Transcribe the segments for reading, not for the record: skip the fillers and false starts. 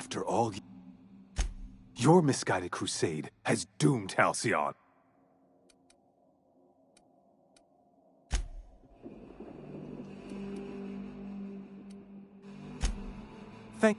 After all, your misguided crusade has doomed Halcyon. Thank...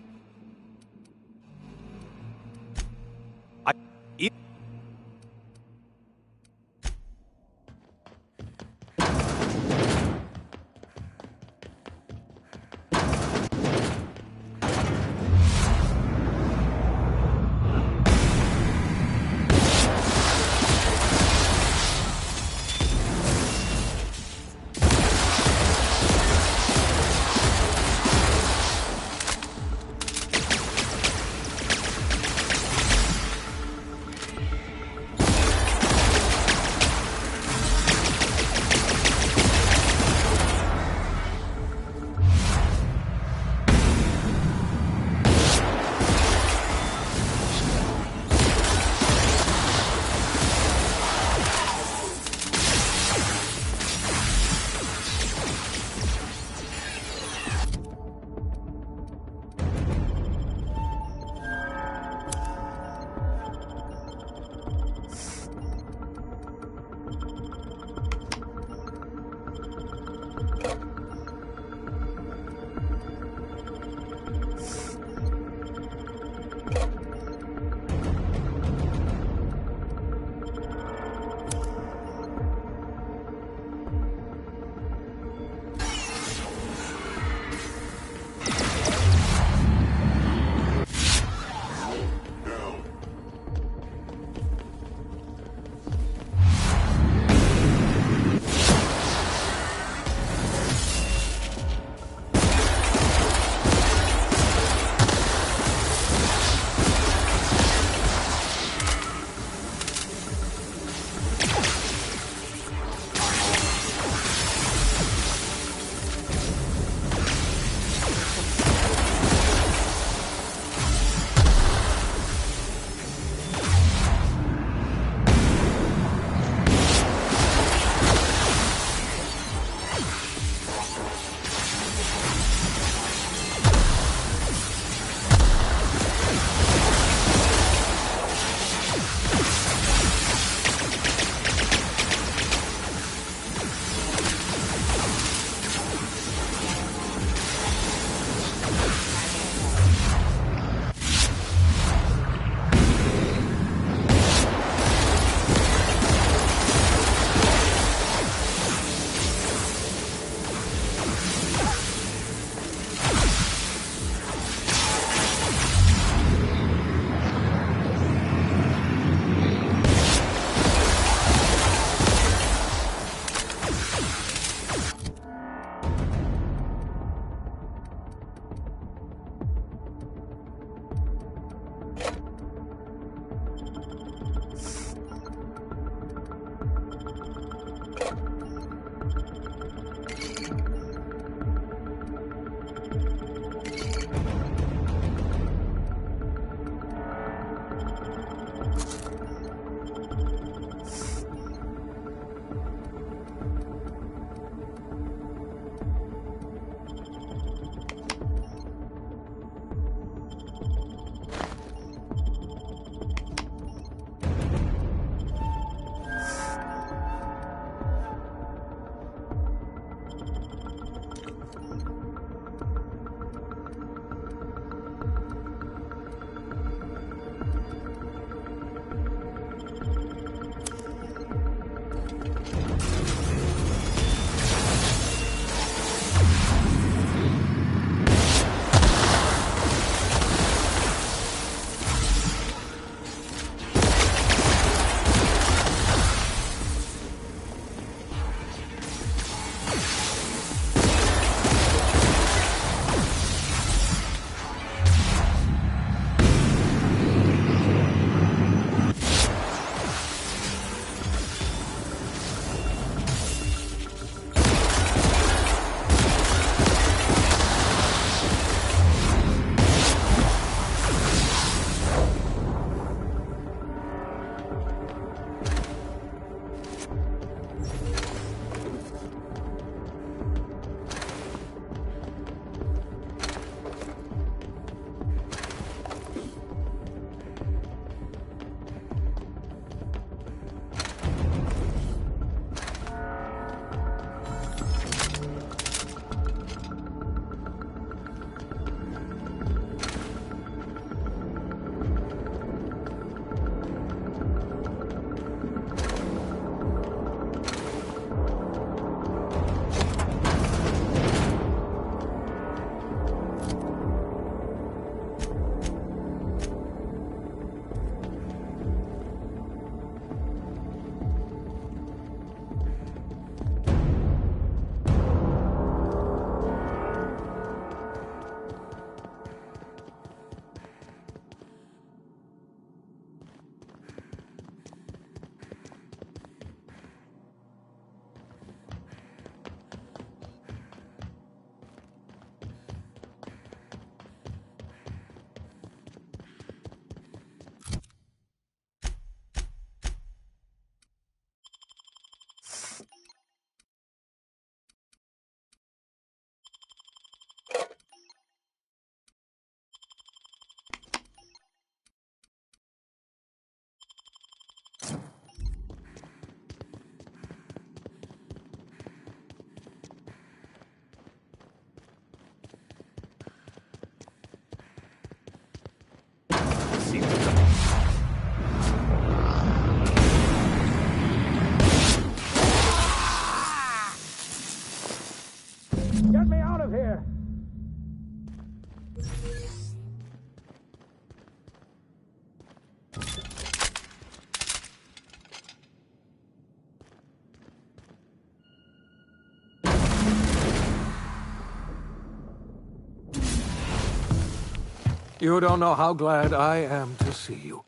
You don't know how glad I am to see you.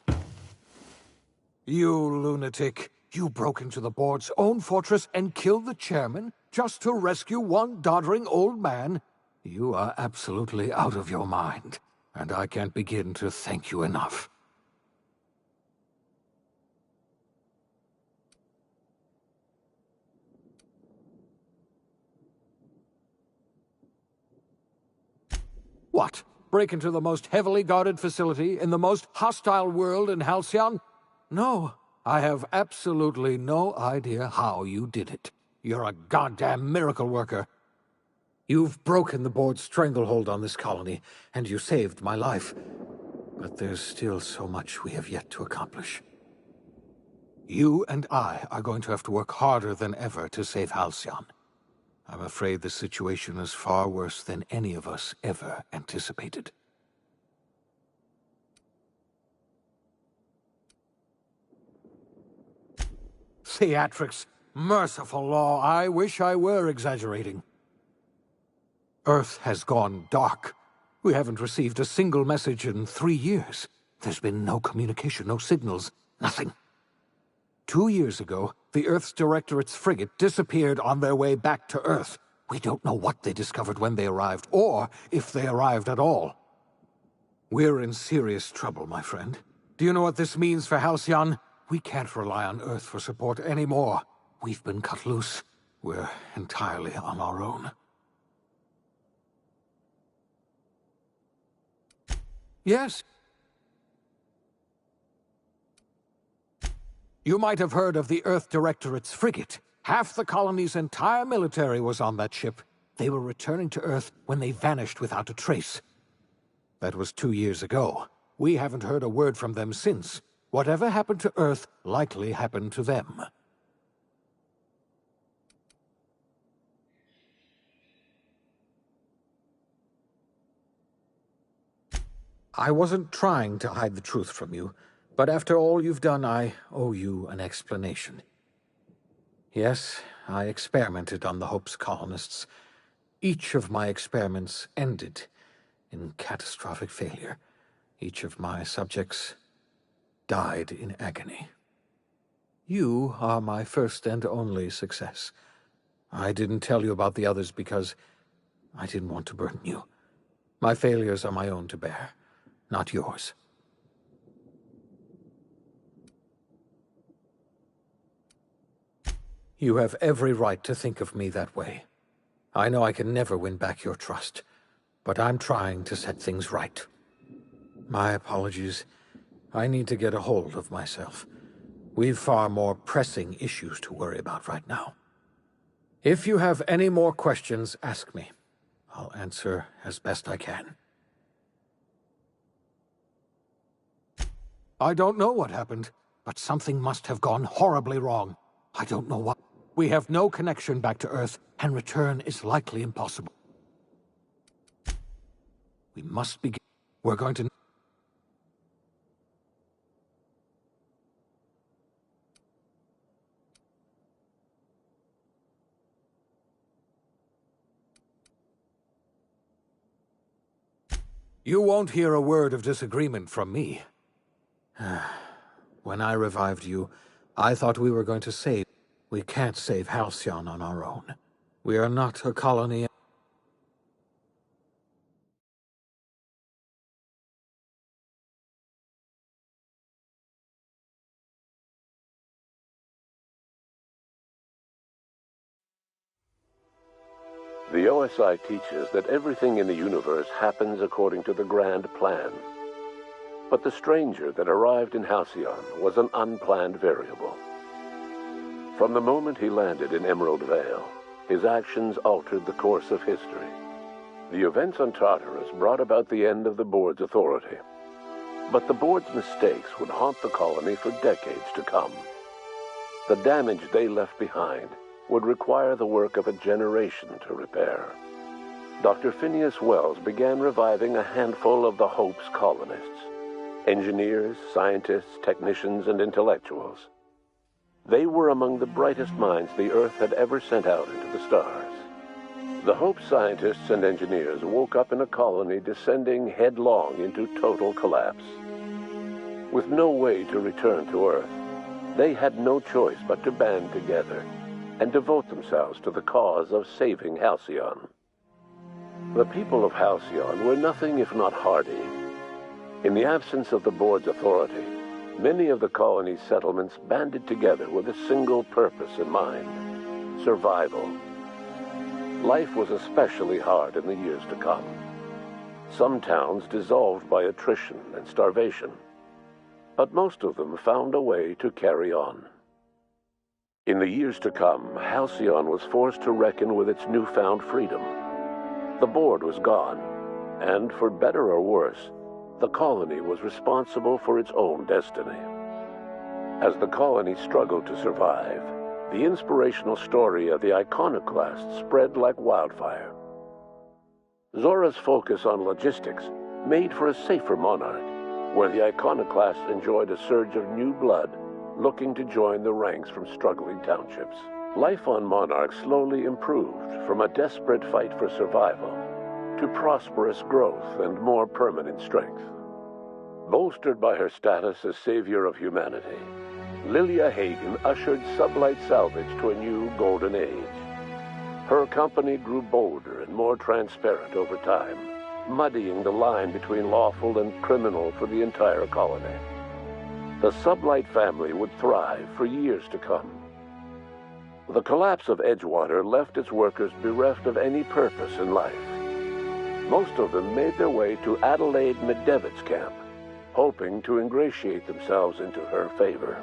You lunatic. You broke into the board's own fortress and killed the chairman just to rescue one doddering old man? You are absolutely out of your mind, and I can't begin to thank you enough. What? Break into the most heavily guarded facility in the most hostile world in Halcyon? No, I have absolutely no idea how you did it. You're a goddamn miracle worker. You've broken the board's stranglehold on this colony, and you saved my life. But there's still so much we have yet to accomplish. You and I are going to have to work harder than ever to save Halcyon. I'm afraid the situation is far worse than any of us ever anticipated. Theatrics. Merciful law, I wish I were exaggerating. Earth has gone dark. We haven't received a single message in 3 years. There's been no communication, no signals, nothing. 2 years ago, the Earth's Directorate's frigate disappeared on their way back to Earth. We don't know what they discovered when they arrived, or if they arrived at all. We're in serious trouble, my friend. Do you know what this means for Halcyon? We can't rely on Earth for support anymore. We've been cut loose. We're entirely on our own. Yes. You might have heard of the Earth Directorate's frigate. Half the colony's entire military was on that ship. They were returning to Earth when they vanished without a trace. That was 2 years ago. We haven't heard a word from them since. Whatever happened to Earth likely happened to them. I wasn't trying to hide the truth from you, but after all you've done, I owe you an explanation. Yes, I experimented on the Hope's colonists. Each of my experiments ended in catastrophic failure. Each of my subjects died in agony. You are my first and only success. I didn't tell you about the others because I didn't want to burden you. My failures are my own to bear, not yours. You have every right to think of me that way. I know I can never win back your trust, but I'm trying to set things right. My apologies. I need to get a hold of myself. We've far more pressing issues to worry about right now. If you have any more questions, ask me. I'll answer as best I can. I don't know what happened, but something must have gone horribly wrong. I don't know what. We have no connection back to Earth, and return is likely impossible. We must begin. We're going to... You won't hear a word of disagreement from me. When I revived you, I thought we were going to save... We can't save Halcyon on our own. We are not a colony... The OSI teaches that everything in the universe happens according to the grand plan. But the stranger that arrived in Halcyon was an unplanned variable. From the moment he landed in Emerald Vale, his actions altered the course of history. The events on Tartarus brought about the end of the board's authority. But the board's mistakes would haunt the colony for decades to come. The damage they left behind would require the work of a generation to repair. Dr. Phineas Wells began reviving a handful of the Hope's colonists. Engineers, scientists, technicians, and intellectuals. They were among the brightest minds the Earth had ever sent out into the stars. The Hope scientists and engineers woke up in a colony descending headlong into total collapse. With no way to return to Earth, they had no choice but to band together and devote themselves to the cause of saving Halcyon. The people of Halcyon were nothing if not hardy. In the absence of the board's authority, many of the colony's settlements banded together with a single purpose in mind: survival. Life was especially hard in the years to come. Some towns dissolved by attrition and starvation, but most of them found a way to carry on. In the years to come, Halcyon was forced to reckon with its newfound freedom. The board was gone, and for better or worse, the colony was responsible for its own destiny. As the colony struggled to survive, the inspirational story of the iconoclast spread like wildfire. Zora's focus on logistics made for a safer monarch, where the iconoclasts enjoyed a surge of new blood looking to join the ranks from struggling townships. Life on Monarch slowly improved from a desperate fight for survival to prosperous growth and more permanent strength. Bolstered by her status as savior of humanity, Lilia Hagen ushered sublight salvage to a new golden age. Her company grew bolder and more transparent over time, muddying the line between lawful and criminal for the entire colony. The sublight family would thrive for years to come. The collapse of Edgewater left its workers bereft of any purpose in life. Most of them made their way to Adelaide McDevitt's camp, hoping to ingratiate themselves into her favor.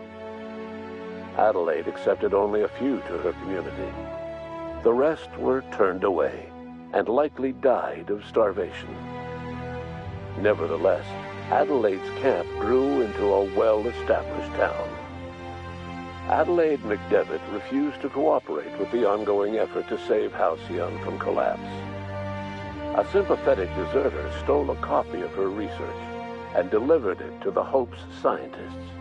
Adelaide accepted only a few to her community. The rest were turned away and likely died of starvation. Nevertheless, Adelaide's camp grew into a well-established town. Adelaide McDevitt refused to cooperate with the ongoing effort to save Halcyon from collapse. A sympathetic deserter stole a copy of her research and delivered it to the Hope's scientists.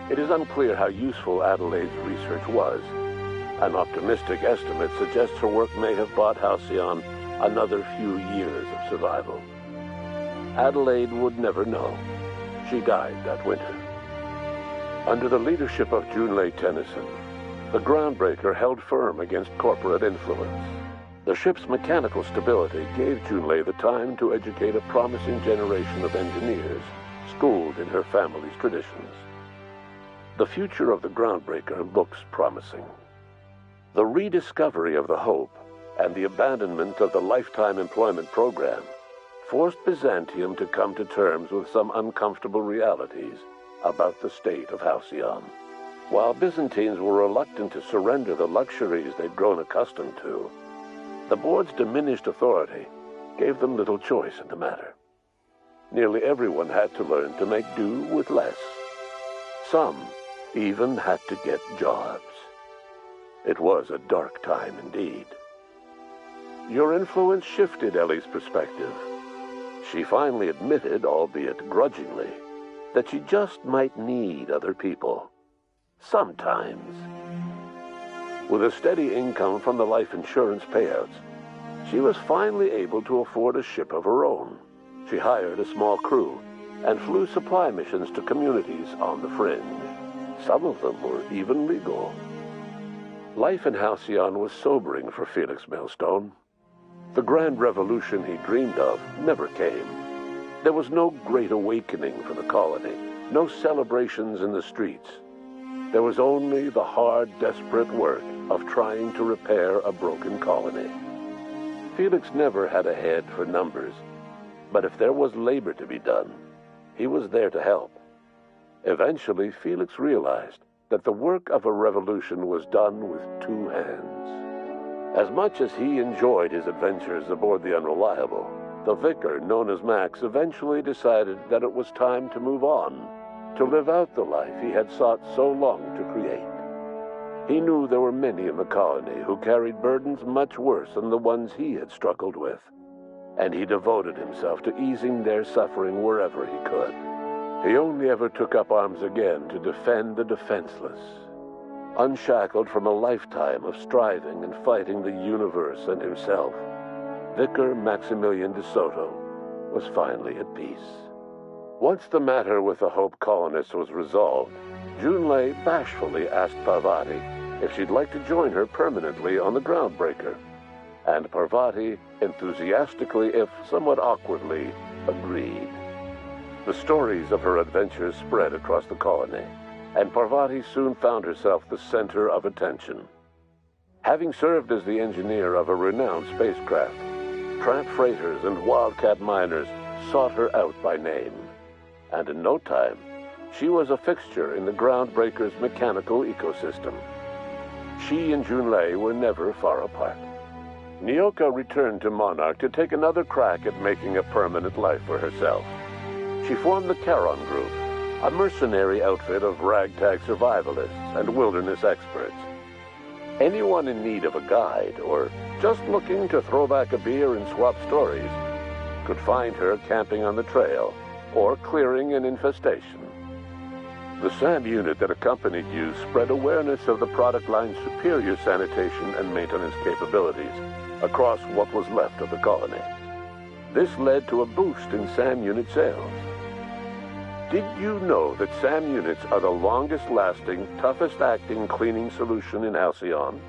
It is unclear how useful Adelaide's research was. An optimistic estimate suggests her work may have bought Halcyon another few years of survival. Adelaide would never know. She died that winter. Under the leadership of Junlei Tennyson, the groundbreaker held firm against corporate influence. The ship's mechanical stability gave Junlei the time to educate a promising generation of engineers, schooled in her family's traditions. The future of the groundbreaker looks promising. The rediscovery of the Hope and the abandonment of the lifetime employment program forced Byzantium to come to terms with some uncomfortable realities about the state of Halcyon. While Byzantines were reluctant to surrender the luxuries they'd grown accustomed to, the board's diminished authority gave them little choice in the matter. Nearly everyone had to learn to make do with less. Some even had to get jobs. It was a dark time indeed. Your influence shifted Ellie's perspective. She finally admitted, albeit grudgingly, that she just might need other people. Sometimes. With a steady income from the life insurance payouts, she was finally able to afford a ship of her own. She hired a small crew and flew supply missions to communities on the fringe. Some of them were even legal. Life in Halcyon was sobering for Felix Millstone. The grand revolution he dreamed of never came. There was no great awakening for the colony, no celebrations in the streets. There was only the hard, desperate work of trying to repair a broken colony. Felix never had a head for numbers, but if there was labor to be done, he was there to help. Eventually, Felix realized that the work of a revolution was done with two hands. As much as he enjoyed his adventures aboard the Unreliable, the vicar, known as Max, eventually decided that it was time to move on, to live out the life he had sought so long to create. He knew there were many in the colony who carried burdens much worse than the ones he had struggled with, and he devoted himself to easing their suffering wherever he could. He only ever took up arms again to defend the defenseless, unshackled from a lifetime of striving and fighting the universe and himself. Vicar Maximilian de Soto was finally at peace. Once the matter with the Hope colonists was resolved, Junlei bashfully asked Parvati if she'd like to join her permanently on the Groundbreaker, and Parvati enthusiastically, if somewhat awkwardly, agreed. The stories of her adventures spread across the colony, and Parvati soon found herself the center of attention. Having served as the engineer of a renowned spacecraft, tramp freighters and wildcat miners sought her out by name, and in no time, she was a fixture in the Groundbreaker's mechanical ecosystem. She and Junlei were never far apart. Nyoka returned to Monarch to take another crack at making a permanent life for herself. She formed the Charon Group, a mercenary outfit of ragtag survivalists and wilderness experts. Anyone in need of a guide, or just looking to throw back a beer and swap stories, could find her camping on the trail or clearing an infestation. The SAM unit that accompanied you spread awareness of the product line's superior sanitation and maintenance capabilities across what was left of the colony. This led to a boost in SAM unit sales. Did you know that SAM units are the longest-lasting, toughest-acting cleaning solution in Halcyon?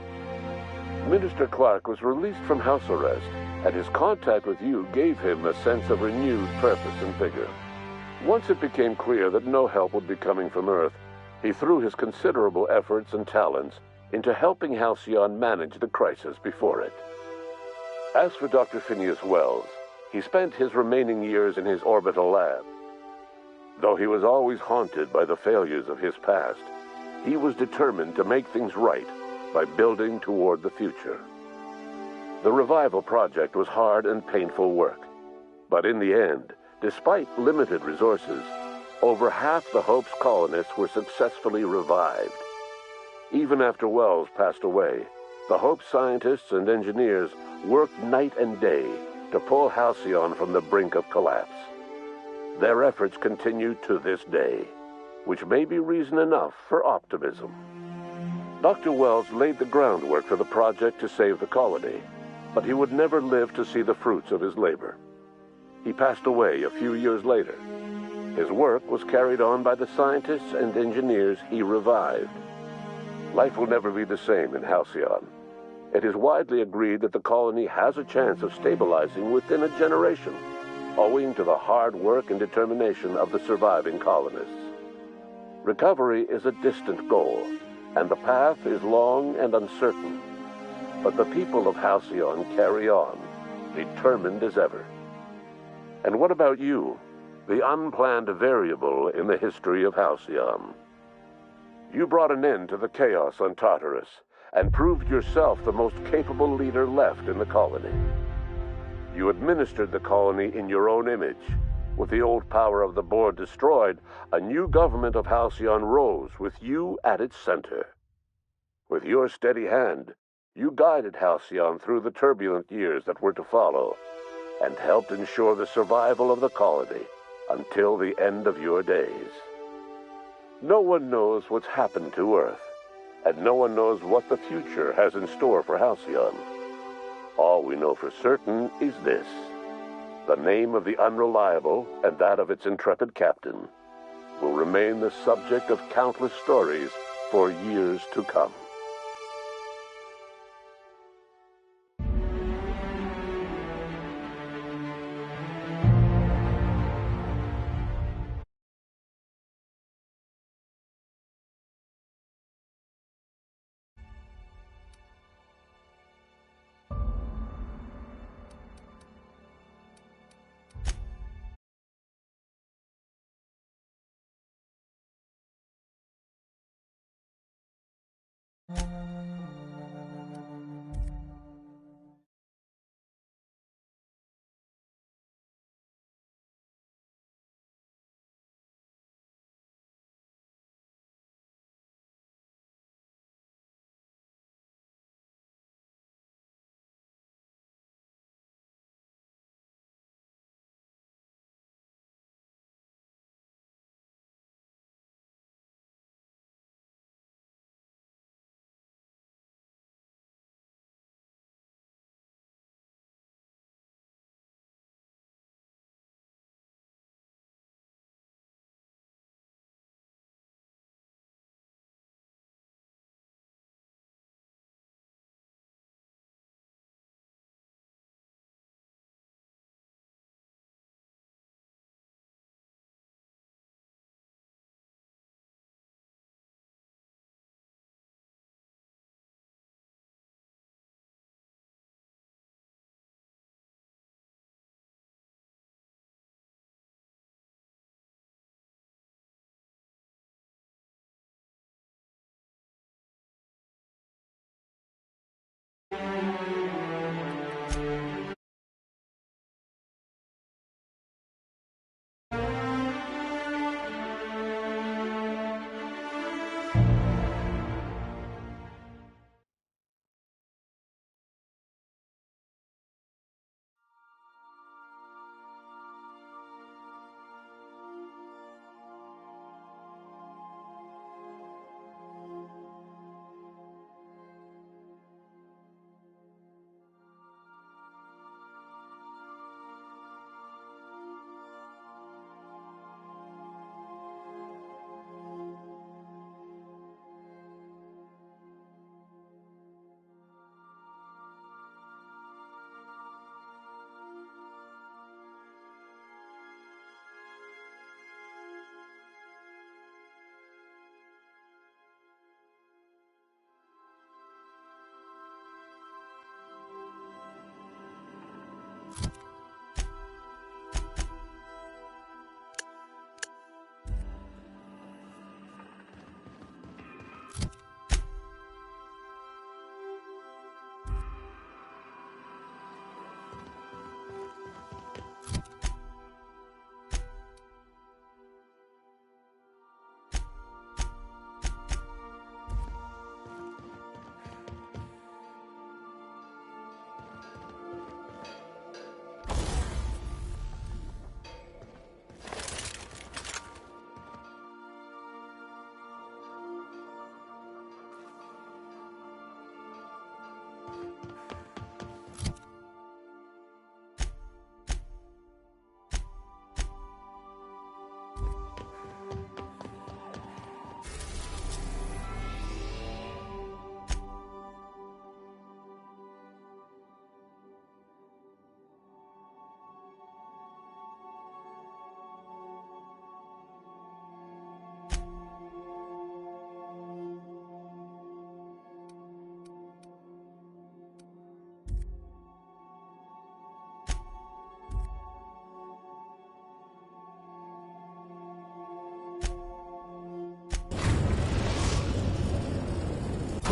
Minister Clark was released from house arrest, and his contact with you gave him a sense of renewed purpose and vigor. Once it became clear that no help would be coming from Earth, he threw his considerable efforts and talents into helping Halcyon manage the crisis before it. As for Dr. Phineas Wells, he spent his remaining years in his orbital lab. Though he was always haunted by the failures of his past, he was determined to make things right by building toward the future. The revival project was hard and painful work, but in the end, despite limited resources, over half the Hope's colonists were successfully revived. Even after Wells passed away, the Hope scientists and engineers worked night and day to pull Halcyon from the brink of collapse. Their efforts continue to this day, which may be reason enough for optimism. Dr. Wells laid the groundwork for the project to save the colony, but he would never live to see the fruits of his labor. He passed away a few years later. His work was carried on by the scientists and engineers he revived. Life will never be the same in Halcyon. It is widely agreed that the colony has a chance of stabilizing within a generation, owing to the hard work and determination of the surviving colonists. Recovery is a distant goal, and the path is long and uncertain. But the people of Halcyon carry on, determined as ever. And what about you, the unplanned variable in the history of Halcyon? You brought an end to the chaos on Tartarus, and proved yourself the most capable leader left in the colony. You administered the colony in your own image. With the old power of the board destroyed, a new government of Halcyon rose with you at its center. With your steady hand, you guided Halcyon through the turbulent years that were to follow, and helped ensure the survival of the colony until the end of your days. No one knows what's happened to Earth, and no one knows what the future has in store for Halcyon. All we know for certain is this: the name of the Unreliable and that of its intrepid captain will remain the subject of countless stories for years to come.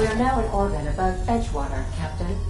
We are now in orbit above Edgewater, Captain.